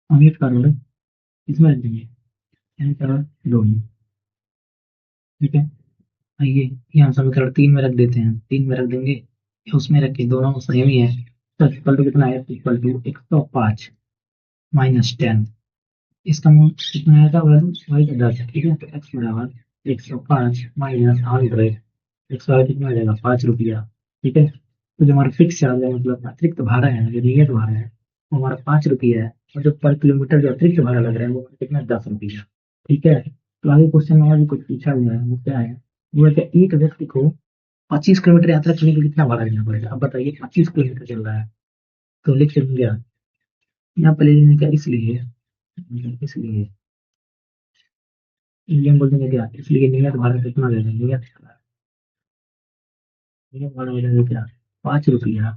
हम एक करोड़ इसमें रख देंगे, यानी करोड़ 2, ठीक है। ये हम समीकरण 3 में रख देते हैं, 3 में रख देंगे, उसमें रख के दोनों सेम ही है, तो इक्वल टू कितना है, इक्वल टू 105 -10, इसका मान कितना आएगा, वैल्यू वाई का 10, ठीक है। तो एक्स बराबर 105 -100, 100 कितना आ जाएगा, 5 रुपया, ठीक है। तो जो हमारा फिक्स चार्ज है, मतलब अतिरिक्त भाड़ा है, जो नियत भाड़ा है, वो हमारा 5 रुपया है, और जो पर किलोमीटर जो अतिरिक्त भाड़ा लग रहा है वो कितना, 10 रुपया, ठीक है। तो आगे क्वेश्चन में और भी कुछ पूछा हुआ है, वो क्या है, वो है कि एक व्यक्ति को 25 किलोमीटर यात्रा करने के लिए कितना भाड़ा देना पड़ेगा, अब बताइए 25 किलोमीटर चल रहा है, तो लिख लेंगे क्या, यहाँ पे ले लेंगे क्या, इसलिए इसलिए इंडियन बोल देंगे क्या, इसलिए नियत भाड़ा कितना दे देंगे, नियत भाड़ा हो जाएगा क्या, 5 रुपया,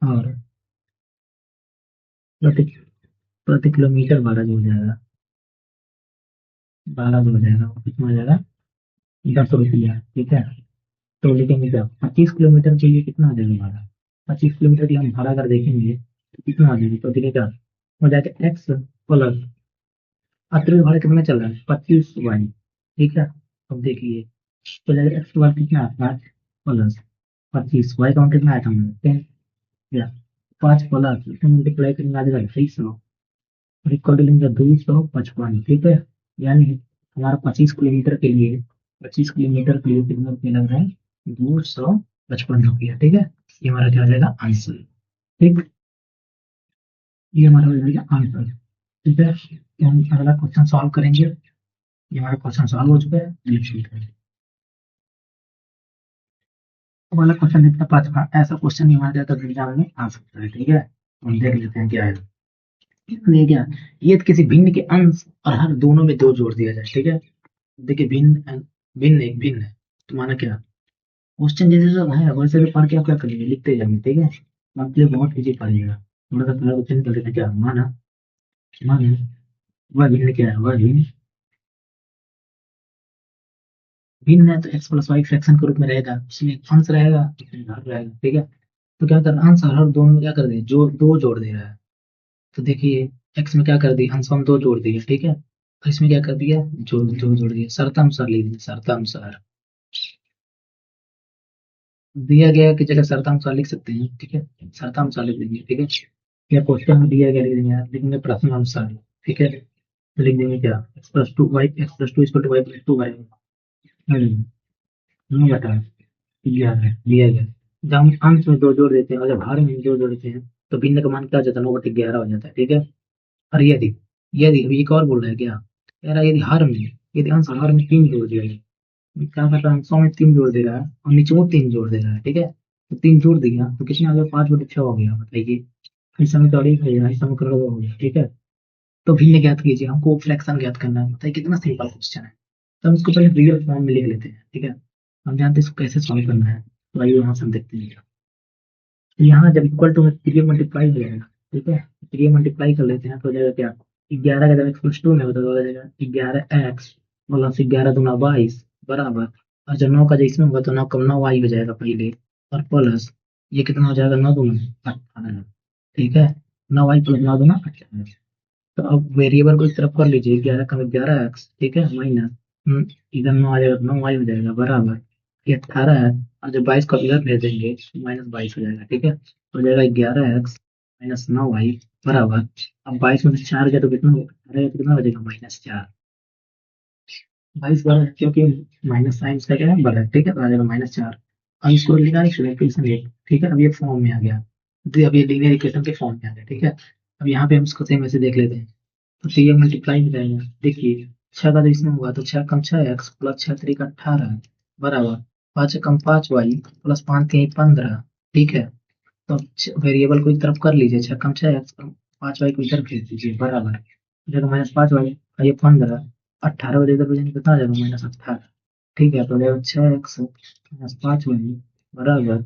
और प्रति प्रति किलोमीटर भाड़ा जो हो जाएगा, भाड़ा जो हो जाएगा वो कितना हो जाएगा, 10 रुपया, ठीक है। तो लिखेंगे क्या, 25 किलोमीटर के लिए कितना हो जाएगा भाड़ा, 25 किलोमीटर के लिए हम भाड़ा अगर देखेंगे तो कितना आ जाएगा, तो देखिए क्या हो जाएगा, एक्स प्लस अतिरिक्त भाड़ा कितना चल रहा है, 25 वाई, ठीक है। अब देखिए तो जाएगा एक्स के बाद कितना है, 5 प्लस 25 वाई का मान कितना आया था, हमारे 10, या 5 प्लस इसमें मल्टीप्लाई करेंगे आ जाएगा 300, और इक्वल टू लेंगे 255, ठीक है। यानी हमारा 25 किलोमीटर के लिए, 25 किलोमीटर के लिए कितना रुपया लग रहा है, 255 रुपया, ठीक है। ये हमारा क्या हो जाएगा, आंसर, ठीक, ये हमारा हो जाएगा आंसर, ठीक है। तो हम अगला क्वेश्चन सॉल्व करेंगे। ये हमारा क्वेश्चन सॉल्व हो चुका है। वाला क्वेश्चन देखते हैं पांचवा। ऐसा क्वेश्चन हमारे ज्यादातर एग्जाम में आ सकता है। ठीक है, हम देख लेते हैं क्या है ये। क्या ये तो किसी भिन्न के अंश और हर दोनों में दो जोड़ दिया जाए। ठीक है, देखिए भिन्न भिन्न एक भिन्न है तो माना क्या, क्वेश्चन जैसे सब है वैसे भी पढ़ के आप क्या करेंगे, लिखते जाएंगे। ठीक है, आपके लिए बहुत इजी पड़ेगा। थोड़ा सा पहला क्वेश्चन कर लेते हैं। क्या माना, माना वह भिन्न क्या है, वह भिन्न भिन्न है तो एक्स प्लस वाई फ्रैक्शन के रूप में रहेगा, उसमें अंश रहेगा इसमें हर रहेगा। ठीक है, तो क्या कर अंश और हर दोनों में क्या कर दे, जो दो जोड़ दे रहा है। तो देखिए एक्स में क्या कर दिया, अंश में दो जोड़ दिया। ठीक है, और इसमें क्या कर दिया, जो दो जोड़ दिया। शर्तानुसार लिख दिया, शर्तानुसार दिया गया की जगह शर्तानुसार लिख सकते हैं। ठीक है, शर्तानुसार लिख देंगे। ठीक है, या क्वेश्चन में दिया गया लिख देंगे, लिखेंगे प्रश्नानुसार। ठीक है, तो लिख देंगे क्या, X plus two equal to Y plus two Y बटा 11 दिया गया। जब हम अंश में दो जोड़ देते हैं और जब हर में दो जोड़ते हैं तो भिन्न का मान क्या हो जाता है, 9/11 हो जाता है। ठीक है, और यदि अभी एक और बोल रहा है क्या, कह रहा है यदि हर में, यदि अंश और हर में तीन जोड़ दिया जाए, क्या कर रहा है, अंशों में तीन जोड़ दे रहा है और नीचे वो तीन जोड़ दे रहा है। ठीक है, तो तीन जोड़ दिया तो कितना आ गया, 5/6 हो गया। बताइए, इस समीकरण एक हो गया, इस समीकरण दो हो गया। ठीक है, तो भिन्न ज्ञात कीजिए, हमको फ्रैक्शन ज्ञात करना है। बताइए कितना सिंपल क्वेश्चन है। तो हम इसको पहले रियल फॉर्म में लिख लेते हैं। ठीक है, हम जानते हैं इसको कैसे सॉल्व करना है। तो आइए वहां से हम देखते हैं। यहाँ जब इक्वल टू में 3 मल्टीप्लाई हो जाएगा। ठीक है, 3 मल्टीप्लाई कर लेते हैं तो हो जाएगा क्या, 11 का जब एक्स प्लस टू में होता है तो हो जाएगा 11x प्लस 11 दूना 22 बराबर, और जब 9 का जब इसमें होगा तो 9 कम 9y हो जाएगा पहले, और प्लस ये कितना हो जाएगा, 9 दूना 18। ठीक है, 9y प्लस 9 दूना 18। तो अब वेरिएबल को इस तरफ कर लीजिए, 11 कम 11x। ठीक है, माइनस इधर 9 आ जाएगा तो 9y हो जाएगा बराबर, ये 18 है, और जब 22 को इधर भेज देंगे -22 हो जाएगा। ठीक है, तो हो जाएगा 11x माइनस 9y बराबर, अब 22 में से 4 गया तो कितना होगा, 18 गया तो कितना बचेगा, -4। 22 बड़ा है क्योंकि माइनस साइन इसका क्या है, बड़ा है। ठीक है, तो आ जाएगा -4। अब इसको लिखा इक्वेशन एक। ठीक है, अब ये फॉर्म में आ गया, तो अब ये लीनियर इक्वेशन के फॉर्म में आ गया। ठीक है, अब यहाँ पे हम इसको सेम ऐसे देख लेते हैं। तो ये मल्टीप्लाई हो जाएगा। देखिए 6 का जो इसमें होगा तो 6 कम 6x प्लस 6 3 का 18 बराबर, 5 कम 5y प्लस 5 3 15। ठीक है, तो वेरिएबल को एक तरफ कर लीजिए, 6 कम 6x 5y को इधर भेज दीजिए बराबर, हो जाएगा -5y, और ये 15, 18 बजे इधर भेजेंगे कितना आ जाएगा, -18। ठीक है, तो हो जाएगा 6x माइनस 5y बराबर,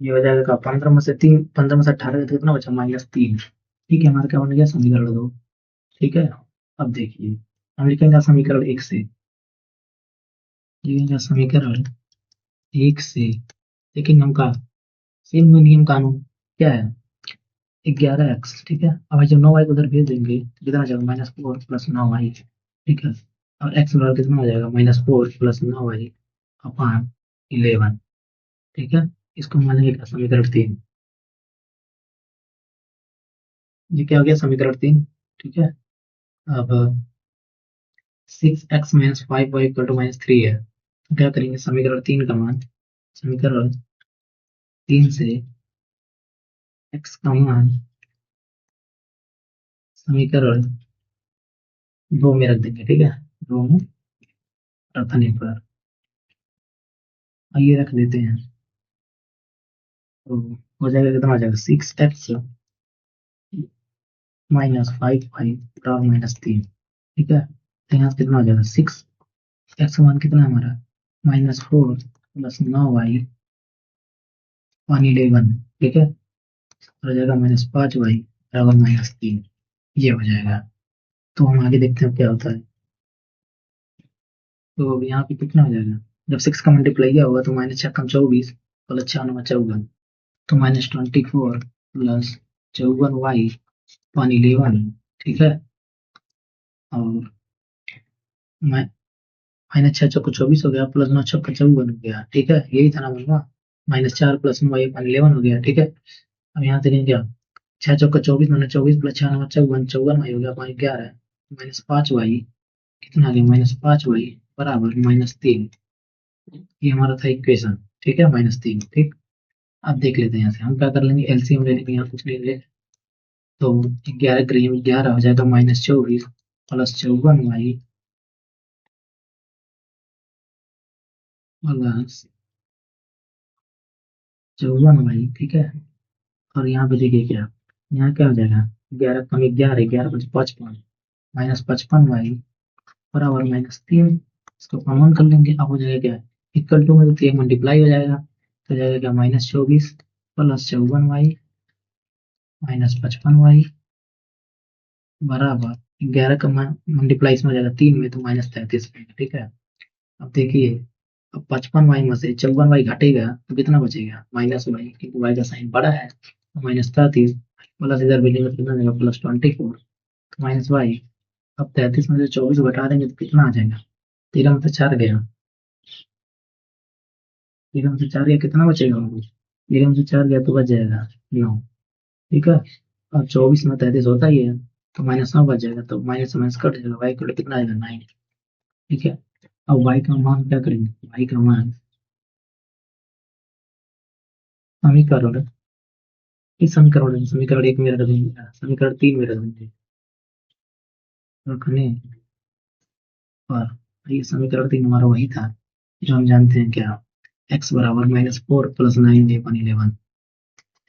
ये हो जाएगा 15 में से 18 गया तो कितना बचा, -3। ठीक है, हमारा क्या बन गया, समीकरण 2। ठीक है, अब देखिए हम लिखेंगे समीकरण एक से, लिखेंगे समीकरण एक से, देखेंगे हम का सेम नियम कानून क्या है, 11x। ठीक है, अब जब 9y को उधर भेज देंगे तो कितना आ जाएगा, -4 प्लस 9y। ठीक है, और x बराबर कितना हो जाएगा, -4 प्लस 9y अपॉन 11। ठीक है, इसको मानेंगे क्या, समीकरण 3। ये क्या हो गया, समीकरण 3। ठीक है, अब 6x minus 5y equal to -3 है, तो क्या करेंगे, समीकरण 3 का मान, समीकरण 3 से x का मान समीकरण 2 में रख देंगे। ठीक है, 2 में रखने पर आइए रख देते हैं, तो हो जाएगा कितना, आ जाएगा 6x माइनस 5y और -3। ठीक है, तो यहाँ से कितना हो जाएगा, 6x का मान कितना है हमारा, -4 प्लस 9y वन 11। ठीक है, हो जाएगा -5y बराबर -3, ये हो जाएगा। तो हम आगे देखते हैं क्या होता है। तो अब यहाँ पे कितना हो जाएगा, जब 6 का मल्टीप्लाई किया होगा तो -6 कम 24 प्लस 6 9 54, तो -24 प्लस 54y वन 11। ठीक है, और -6 चौको 24 हो गया प्लस 9 छक्का 54 हो गया। ठीक है, यही था ना बनवा, -4 प्लस 9 11 हो गया। ठीक है, अब यहाँ से लेंगे क्या, 6 चौका 24 मैंने 24 प्लस 6 9 54, 54y हो गया 11 -5y, कितना आ गया, -5y बराबर -3। ये हमारा था इक्वेशन। ठीक है, -3। ठीक, अब देख लेते हैं यहाँ से हम क्या कर लेंगे, एलसीएम ले लेंगे, यहाँ कुछ ले लेंगे। तो 11 ग्रेम 11 हो जाएगा -24 प्लस 54y प्लस 54y, ठीक है। और यहाँ पे देखिए क्या, यहाँ क्या हो जाएगा, 11 कम 11, 11 बचे 55 -55y बराबर -3। इसको कॉमन कर लेंगे, अब हो जाएगा क्या, इक्वल टू में तो 3 मल्टीप्लाई हो जाएगा, तो जाएगा क्या -24 प्लस 54y -55y बराबर 11 का मल्टीप्लाई इसमें हो जाएगा 3 में, तो -33 बनेगा, ठीक है। अब देखिए, अब 55y में से 54y घटेगा तो कितना बचेगा, -y, क्योंकि y का साइन बड़ा है, तो -33 प्लस इधर मिलेगा तो कितना देगा +24 तो -y। अब 33 में से 24 घटा देंगे तो कितना आ जाएगा, 13 में से 4 गया, 13 में से 4 गया, कितना बचेगा हमको, 13 में से 4 गया तो बच जाएगा 9, ठीक है। और 24 में 33 होता ही है, तो -9 बच जाएगा, तो माइनस माइनस कट जाएगा, y को कितना आएगा 9, ठीक है। अब y का मान क्या करेंगे, y का मान समीकरण, इस समीकरण समीकरण 1 में रख देंगे, समीकरण 3 में रख देंगे, रखने पर ये समीकरण 3 हमारा वही था जो हम जानते हैं क्या, x बराबर -4 प्लस 9y अपन 11,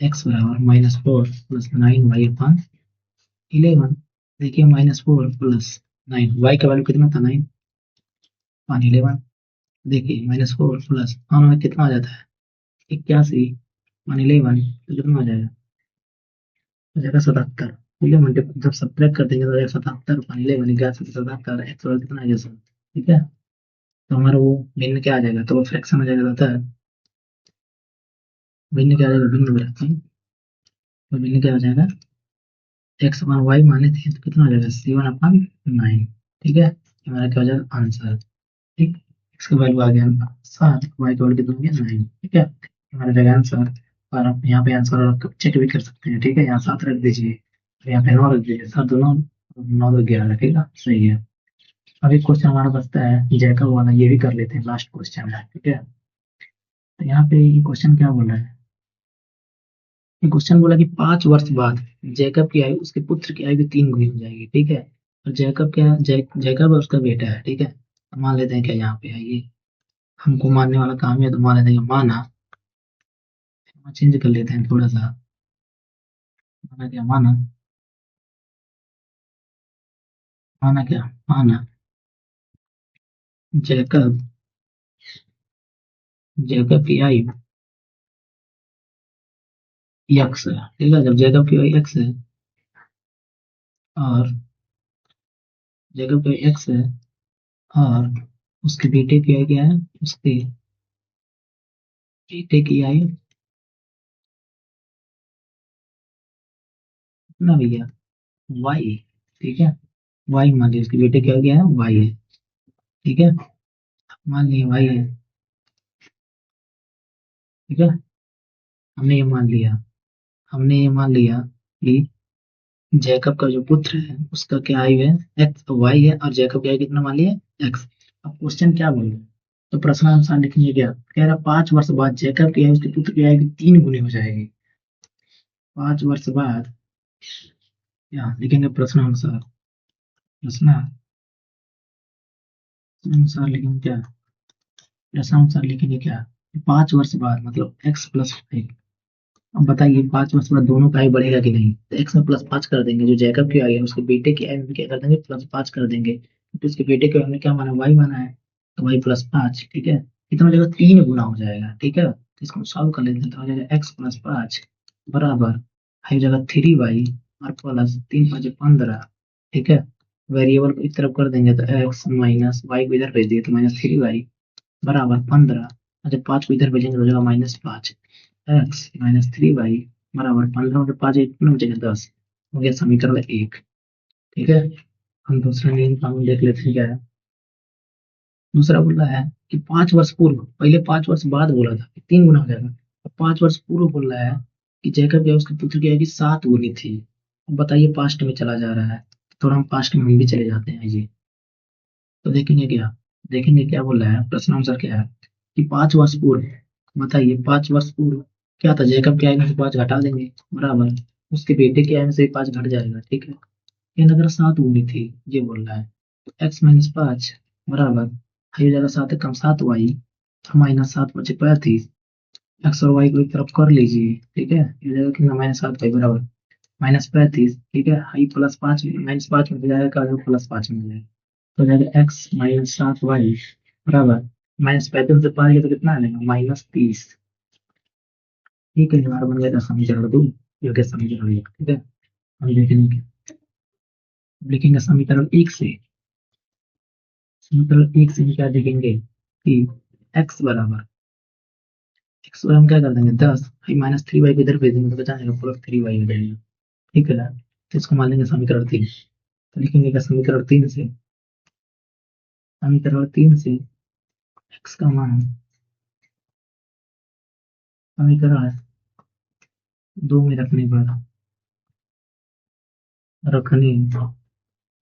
x बराबर -4 प्लस 9y अपन 11। देखिए -4 प्लस 9, y का वैल्यू कितना था 9 अपन 11। देखिए -4 प्लस 9 में कितना आ जाता है 81 अपन 11, तो कितना हो जाएगा, हो जाएगा 77, ठीक है। मल्टीप्लाई जब सब्ट्रैक्ट कर देंगे तो हो जाएगा 77 अपन 11, 11 से 77, x बराबर कितना आ गया 100, ठीक है। तो हमारा वो भिन्न क्या आ जाएगा, तो वो फ्रैक्शन हो जाएगा, रहता है भिन्न क्या आ जाएगा, भिन्न में रखते हैं, तो भिन्न क्या हो जाएगा, एक्स अपन वाई माने थे तो कितना हो जाएगा 7/9, ठीक है। ये हमारा क्या हो जाएगा आंसर, ठीक। एक्स का वैल्यू आ गया 7, वाई का वैल्यू कितना हो गया 9, ठीक है। ये हमारा जाएगा आंसर। और आप यहाँ पे आंसर आप चेक भी कर सकते हैं, ठीक है। यहाँ 7 रख दीजिए और यहाँ पे 9 रख दीजिए, 7 2 9, 9 2 11 रखेगा, सही है। अब एक क्वेश्चन हमारा बचता है जैकब वाला, ये भी कर लेते हैं, लास्ट क्वेश्चन है, ठीक है। तो यहाँ पे ये क्वेश्चन क्या बोल रहा है, क्वेश्चन बोला कि 5 वर्ष बाद जैकब की आयु उसके पुत्र की आयु की 3 गुनी हो जाएगी, ठीक है। और जैकब क्या, जैकब है उसका बेटा है, ठीक है। तो मान लेते हैं क्या यहाँ पे है ये, हमको मानने वाला काम है तो मान लेते हैं माना, चेंज कर लेते हैं थोड़ा सा, माना क्या, माना माना क्या, माना जैकब, जैकब की आयु यक्स है, ठीक है। जब जैकब की आयु एक्स है और जैकब की आयु एक्स है और उसके बेटे की आयु क्या है, उसके बेटे की आयु कितना भैया, वाई, ठीक है। वाई मान लिया, उसके बेटे क्या गया है, वाई है, ठीक है। मान लिया वाई है, ठीक है। हमने ये मान लिया, हमने ये मान लिया कि जैकब का जो पुत्र है उसका क्या आयु है, एक्स वाई है, और जैकब क्या है कितना मान लिया, एक्स। अब क्वेश्चन क्या बोल रहे हैं, तो प्रश्नानुसार लिखेंगे क्या, कह रहा 5 वर्ष बाद जैकब की आयु उसके पुत्र की आयु की 3 गुनी हो जाएगी। 5 वर्ष बाद क्या लिखेंगे, प्रश्नानुसार, प्रश्नानुसार लिखेंगे क्या, प्रश्नानुसार लिखेंगे क्या, 5 वर्ष बाद मतलब x+5। अब बताइए 5 वर्ष बाद दोनों का आयु बढ़ेगा कि नहीं, तो एक्स में +5 कर देंगे, जो जैकब की आयु है उसके बेटे की आयु में क्या कर देंगे, +5 कर देंगे, तो उसके बेटे के हमने क्या माना, वाई माना है, तो वाई +5, ठीक है। कितना हो जाएगा, 3 गुना हो जाएगा, ठीक है। तो इसको सॉल्व कर लेते हैं, तो हो जाएगा x+5 बराबर हो जाएगा 3y और प्लस 3×5 = 15, ठीक है। वेरिएबल को एक तरफ कर देंगे तो x माइनस वाई को इधर भेज दिए तो -3y बराबर 15, और जब 5 को इधर भेजेंगे तो हो जाएगा -5, एक्स -3y बराबर 15 के 5 कितना बचेगा 10, हो गया समीकरण 1, ठीक है। हम दूसरा नियम कानून देख लेते हैं क्या है। दूसरा बोल रहा है कि 5 वर्ष पूर्व, पहले 5 वर्ष बाद बोला था कि 3 गुना हो जाएगा, अब 5 वर्ष पूर्व बोल रहा है कि जैकब या उसके पुत्र की आयु 7 गुनी थी। अब बताइए पास्ट में चला जा रहा है, थोड़ा हम पास्ट में हम भी चले जाते हैं ये, तो देखेंगे क्या, देखेंगे क्या बोल रहा है, प्रश्न आंसर क्या है कि 5 वर्ष पूर्व, बताइए 5 वर्ष पूर्व क्या था, जैकब के आयु में से 5 घटा देंगे बराबर उसके बेटे के m से 5 घट जाएगा, ठीक है। ये नगर 7 गुनी थी, ये बोल रहा है। तो x माइनस 5 बराबर ये हो जाएगा 7 कम 7y माइनस 7 बचे 35। एक्स और वाई को एक तरफ कर लीजिए, ठीक है। ये हो जाएगा कितना माइनस 7y बराबर माइनस 35, ठीक है। आई प्लस 5 माइनस 5 में हो जाएगा, प्लस 5 में हो जाएगा, तो हो जाएगा एक्स माइनस 7y बराबर माइनस 35 से 5 गया तो कितना आ जाएगा -30। ठीक है, हमारा बन गया समीकरण 2, योग्य समीकरण 1, ठीक है। हम देखेंगे, लिखेंगे समीकरण 1 से। समीकरण 1 से हम क्या देखेंगे कि x बराबर x और हम क्या कर देंगे 10 माइनस 3y को इधर भेज देंगे तो बचा जाएगा प्लस 3y हो जाएगा, ठीक है ना। तो इसको मान लेंगे समीकरण 3। तो लिखेंगे क्या समीकरण 3 से, समीकरण 3 से x का मान समीकरण 2 में रखने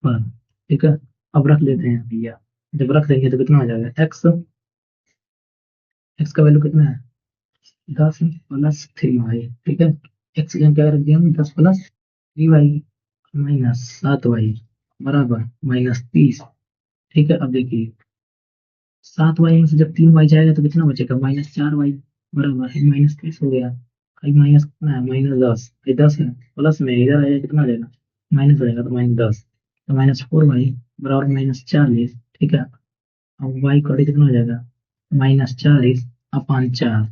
पर, ठीक है। अब रख लेते हैं भैया, जब रख देंगे तो कितना हो जाएगा x का वैल्यू कितना है 10 प्लस 3y, ठीक है। x की जगह रख दिया हमने 10 प्लस 3y माइनस 7y बराबर -30, ठीक है। अब देखिए 7y में से जब 3y जाएगा तो कितना बचेगा -4y बराबर -30 हो गया। माइनस कितना है -10, ये 10 है, प्लस में इधर आएगा कितना आ जाएगा माइनस हो जाएगा, तो -10, तो -4y बराबर -40, ठीक है। अब y का कितना हो जाएगा -40/4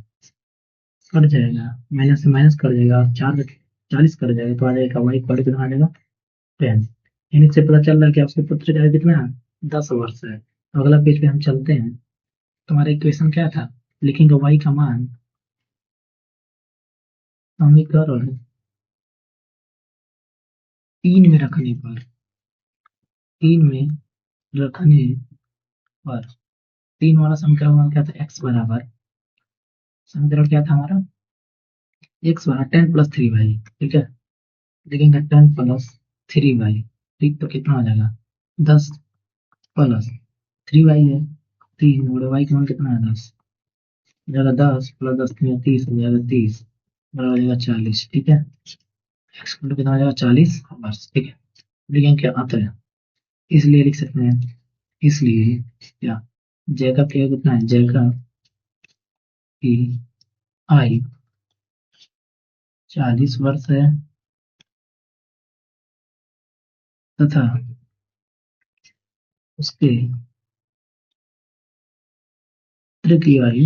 कट जाएगा, माइनस से माइनस कर जाएगा और 40 कर जाएगा, तो आ जाएगा y का कितना आ जाएगा 10। यानी इससे पता चल रहा है कि आपके पुत्र का आयु कितना है 10 वर्ष है। तो अगला पेज पे हम चलते हैं। तुम्हारा इक्वेशन क्या था, लिखेंगे y का मान समीकरण 3 में रखने पर, 3 में रखने पर 3 वाला समीकरण क्या था x बराबर, समीकरण क्या था हमारा x बराबर 10 प्लस 3y, ठीक है। लिखेंगे 10 प्लस 3y, ठीक, तो कितना हो जाएगा 10 प्लस 3y है 3 और y का मान कितना है 10, हो जाएगा 10 प्लस 10 30 हो जाएगा 30 बराबर हो जाएगा 40, ठीक है। x का कितना हो जाएगा 40 वर्ष, ठीक है। लिखेंगे क्या आता है, इसलिए लिख सकते हैं, इसलिए क्या जैकब क्या कितना है, जैकब की आयु 40 वर्ष है तथा उसके पुत्र की आयु,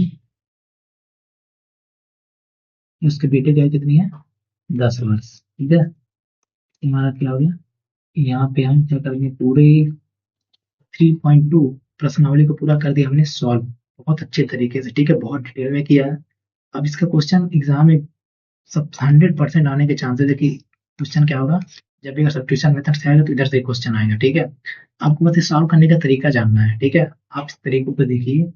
उसके बेटे की आयु कितनी है 10 वर्ष, ठीक है। हमारा क्या हो गया, यहाँ पे हम क्या करेंगे पूरे 3.2 प्रश्नावली को पूरा कर दिया हमने सॉल्व बहुत अच्छे तरीके से, ठीक है, बहुत डिटेल में किया है। अब इसका क्वेश्चन एग्जाम में सब 100% आने के चांसेस है कि क्वेश्चन क्या होगा, जब भी सब्स्टिट्यूशन मेथड से आएगा तो इधर से क्वेश्चन आएगा, ठीक है। आपको बस सॉल्व करने का तरीका जानना है, ठीक है। आप इस तरीकों को देखिए,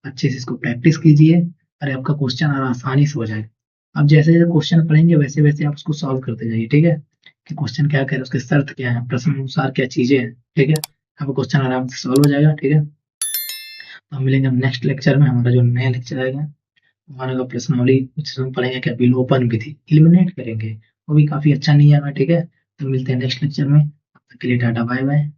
अच्छे से इसको प्रैक्टिस कीजिए, अरे आपका क्वेश्चन और आसानी से हो जाएगा। आप जैसे जैसे क्वेश्चन पढ़ेंगे वैसे वैसे आप उसको सॉल्व करते जाइए, ठीक है, कि क्वेश्चन क्या कह रहा है, उसके शर्त क्या है, प्रश्न अनुसार क्या चीजें हैं, ठीक है। आपका क्वेश्चन आराम से सॉल्व हो जाएगा, ठीक है। तो हम मिलेंगे नेक्स्ट लेक्चर में, हमारा जो नया लेक्चर आएगा हमारा का प्रश्नावली कुछ हम पढ़ेंगे क्या विलोपन विधि एलिमिनेट करेंगे, वो भी काफी अच्छा नहीं है, ठीक है। तो मिलते हैं नेक्स्ट लेक्चर में, तब तक के लिए टाटा बाय बाय।